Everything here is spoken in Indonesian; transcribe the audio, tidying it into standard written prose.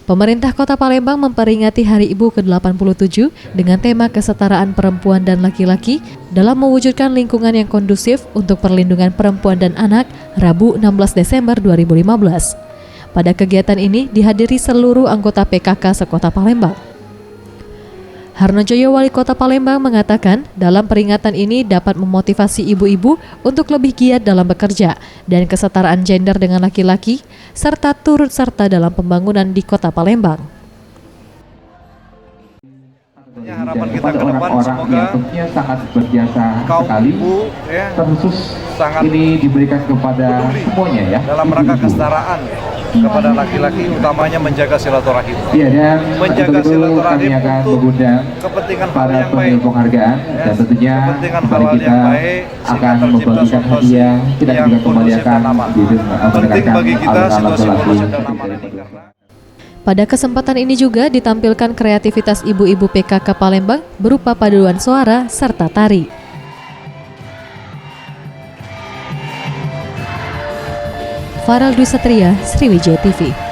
Pemerintah Kota Palembang memperingati Hari Ibu ke-87 dengan tema kesetaraan perempuan dan laki-laki dalam mewujudkan lingkungan yang kondusif untuk perlindungan perempuan dan anak Rabu 16 Desember 2015. Pada kegiatan ini dihadiri seluruh anggota PKK sekota Palembang. Harnojoyo, Wali Kota Palembang, mengatakan dalam peringatan ini dapat memotivasi ibu-ibu untuk lebih giat dalam bekerja dan kesetaraan gender dengan laki-laki, serta turut serta dalam pembangunan di Kota Palembang. Harapan kita ke depan semoga sangat berjasa kaum sekali, ibu terkhusus sangat ini diberikan kepada semuanya ya, dalam rangka kesetaraan kepada laki-laki, utamanya menjaga silaturahim. Iya, dan menjaga silaturahim kami akan untuk mengundang kepentingan hal para yang baik. penerima penghargaan dan tentunya kepentingan kembali hal kita yang baik akan sehingga tercipta membagikan situasi hadiah, kita yang juga kembali kondusif akan dan aman. Penting bagi kita situasi kondusif dan aman ini karena Pada kesempatan ini juga ditampilkan kreativitas ibu-ibu PKK Palembang berupa paduan suara serta tari. Farel Dwi Satria, Sriwijaya TV.